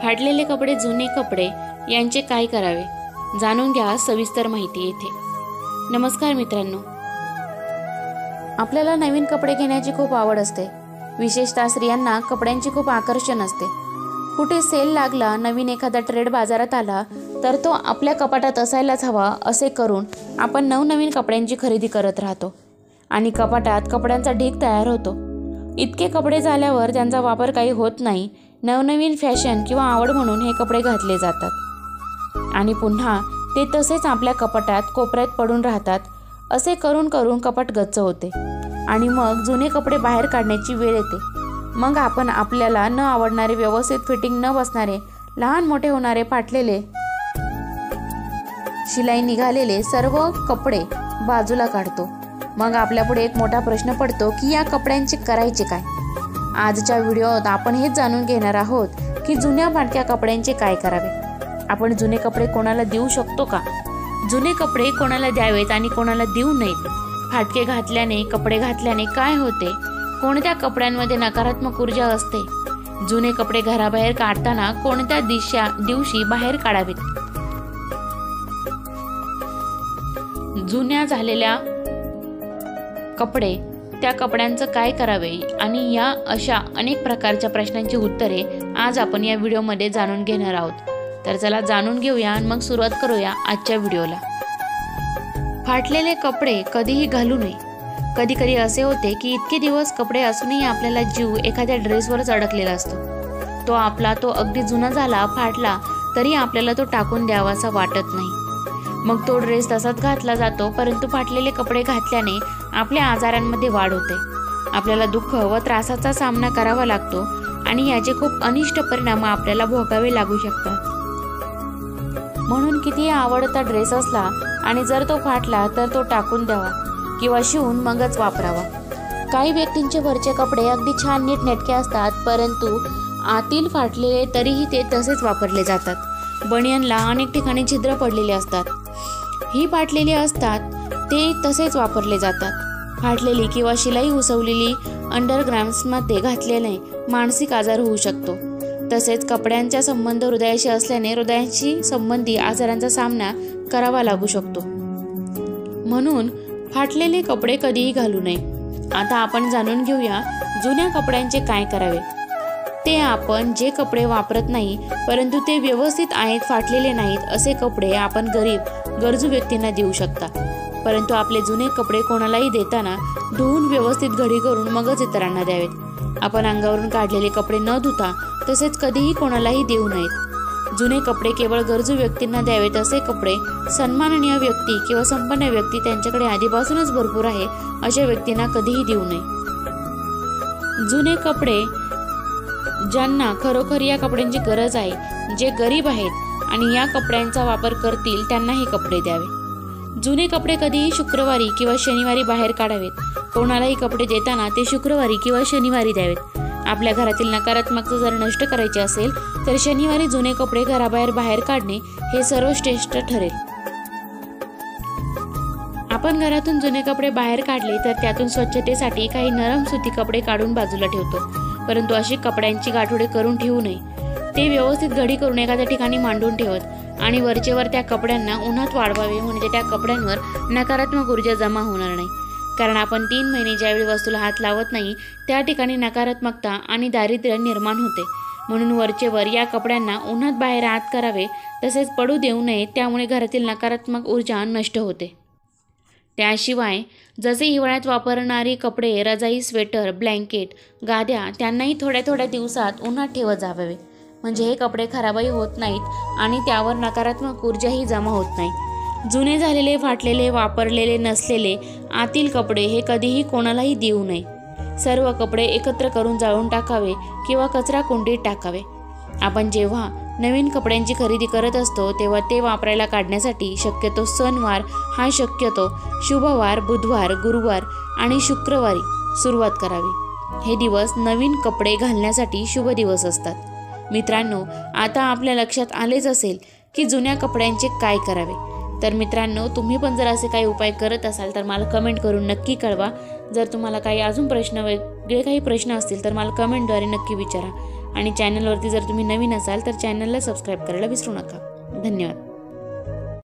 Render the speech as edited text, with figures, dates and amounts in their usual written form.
फाटलेले कपडे, जुने कपडे यांचे काय करावे, जाणून घ्या सविस्तर माहिती येथे। नमस्कार मित्रांनो, आपल्याला नवीन कपडे घेण्याची खूप आवड असते। विशेषतः स्त्रियांना कपड्यांची खूप आकर्षण असते। कुठे सेल लागला, नवीन एखादा ट्रेंड बाजारात आला तर तो आपल्या कपाटात असायलाच हवा असे करून आपण नवनवीन कपड्यांची खरेदी करत राहतो आणि कपाटात कपड्यांचा ढीग तयार होतो। इतके कपडे झाल्यावर त्यांचा वापर काही होत नाही। नवनवीन फॅशन किंवा आवड म्हणून हे कपडे घातले जातात आणि पुन्हा ते तसेच आपल्या कपाटात कोपऱ्यात पडून राहतात। असे करून करून कपाट गच्च होते आणि मग जुने कपडे बाहेर काढण्याची वेळ येते। मग आपण आपल्याला न आवडणारे, व्यवस्थित फिटिंग न बसणारे, लहान मोठे होणारे, फाटलेले, शिलाई निघालेले सर्व कपडे बाजूला काढतो। मग आपल्यापुढे एक मोठा प्रश्न पडतो की या कपड्यांचे करायचे काय। आजच्या व्हिडिओत आपण हेच जाणून घेणार आहोत की जुन्या फाटक्या कपड्यांचे काय करावे। आपण जुने कपडे कोणाला देऊ शकतो का? जुने कपडे कोणाला द्यावेत आणि कोणाला देऊ नयेत? फाटके घातल्याने, कपडे घातल्याने काय होते? कोणत्या कपड्यांमध्ये नकारात्मक ऊर्जा असते? जुने कपडे घराबाहेर काढताना कोणत्या दिवशी बाहेर काढावेत? जुन्या झालेल्या कपडे, त्या कपड्यांचं काय करावे आणि या अशा अनेक प्रकारच्या प्रश्नांची उत्तरे आज आपण या व्हिडिओमध्ये जाणून घेणार आहोत। तर चला जाणून घेऊया आणि मग सुरुवात करूया आजच्या व्हिडिओला। फाटलेले कपडे कधीही घालू नये। कधी कधी असे होते की इतके दिवस कपडे असूनही आपल्याला जीव एखाद्या ड्रेसवरच अडकलेला असतो। तो अगदी जुना झाला, फाटला तरी आपल्याला तो टाकून द्यावासा वाटत नाही। मग तो ड्रेस तसाच घातला जातो, परंतु फाटलेले कपडे घातल्याने आपल्या आजारांमध्ये वाढ होते। आपल्याला दुःख व त्रासाचा सामना करावा लागतो आणि याचे खूप अनिष्ट परिणाम आपल्याला भोगावे लागू शकतात। म्हणून कितीही आवडता ड्रेस असला आणि जर तो फाटला तर तो टाकून द्यावा किंवा शिवून मगच वापरावा। काही व्यक्तींचे वरचे कपडे अगदी छान नीटनेटके असतात, परंतु आतील फाटलेले तरीही ते तसेच वापरले जातात। बनियनला अनेक ठिकाणी छिद्र पडलेले असतात, ही फाटलेली असतात, ते तसेच वापरले जातात। फाटलेली किंवा शिलाई उसवलेली अंडरगार्मेंट्समध्ये घातलेले मानसिक आजार होऊ शकतो। तसेच कपड्यांचा संबंध हृदयाशी असल्याने हृदयाशी संबंधी आजारांचा सामना करावा लागू शकतो। म्हणून फाटलेले कपडे कधीही घालू नये। आता आपण जाणून घेऊया जुन्या कपड्यांचे काय करावे। ते आपण जे कपडे वापरत नाही परंतु ते व्यवस्थित आहेत, फाटलेले नाहीत असे कपडे आपण गरजू व्यक्तींना देऊ शकता। परंतु आपले जुने कपडे कोणालाही देताना धुवून व्यवस्थित घडी करून मगच इतरांना द्यावेत। आपण अंगावरून काढलेले कपडे न धुता तसेच कधीही कोणालाही देऊ नयेत। जुने कपडे केवळ गरजू व्यक्तींना द्यावेत। असे कपडे सन्माननीय व्यक्ती किंवा संपन्न व्यक्ती, त्यांच्याकडे आधीपासूनच भरपूर आहे, अशा व्यक्तींना कधीही देऊ नये। जुने कपडे ज्यांना खरोखर या कपड्यांची गरज आहे, जे गरीब आहेत आणि या कपड्यांचा वापर करतील, त्यांना हे कपडे द्यावे। जुने कपडे कधीही शुक्रवारी किंवा शनिवारी बाहेर काढावेत। कोणालाही कपडे देताना ते शुक्रवारी किंवा शनिवारी द्यावेत। आपल्या घरातील नकारात्मकता जर नष्ट करायची असेल तर शनिवारी जुने कपडे बाहेर काढणे हे सर्वश्रेष्ठ ठरेल। आपण घरातून जुने कपडे बाहेर काढले तर त्यातून स्वच्छतेसाठी काही नरम सुती कपडे काढून बाजूला ठेवतो, परंतु अशी कपड्यांची गाठोडे करून ठेवू नये। ते व्यवस्थित घडी करून एखाद्या ठिकाणी मांडून ठेवत आणि वरचेवर त्या कपड्यांना उन्हात वाळवावे, म्हणजे त्या कपड्यांवर नकारात्मक ऊर्जा जमा होणार नाही। कारण आपण 3 महिने ज्यावेळी वस्तूला हात लावत नाही त्या ठिकाणी नकारात्मकता आणि दारिद्र्य निर्माण होते। म्हणून वरचेवर या कपड्यांना उन्हात बाहेर आत करावे, तसेच पडू देऊ नये, त्यामुळे घरातील नकारात्मक ऊर्जा नष्ट होते। त्याशिवाय जसे हिवाळ्यात वापरणारी कपडे, रजाई, स्वेटर, ब्लँकेट, गाद्या, त्यांनाही थोड्या थोड्या दिवसात उन्हात ठेवत जावे, म्हणजे हे कपडे खराबही होत नाहीत आणि त्यावर नकारात्मक ऊर्जाही जमा होत नाही। जुने झालेले, फाटलेले, वापरलेले नसलेले आतील कपडे हे कधीही कोणालाही देऊ नये। सर्व कपडे एकत्र करून जाळून टाकावे किंवा कचरा कुंडीत टाकावे। आपण जेव्हा नवीन कपड्यांची खरेदी करत असतो तेव्हा ते वापरायला काढण्यासाठी शक्यतो सणवार, हा शक्यतो शुभवार, बुधवार, गुरुवार आणि शुक्रवारी सुरुवात करावी। हे दिवस नवीन कपडे घालण्यासाठी शुभ दिवस असतात। मित्रांनो, आता आपल्या लक्षात आलेच असेल की जुन्या कपड्यांचे काय करावे। तर मित्रांनो, तुम्ही पण जर असे काही उपाय करत असाल तर मला कमेंट करून नक्की कळवा। जर तुम्हाला काही अजून वेगळे काही प्रश्न असतील तर मला कमेंटद्वारे नक्की विचारा। आणि चॅनलवरती जर तुम्ही नवीन असाल तर चॅनलला सबस्क्राईब करायला विसरू नका. धन्यवाद.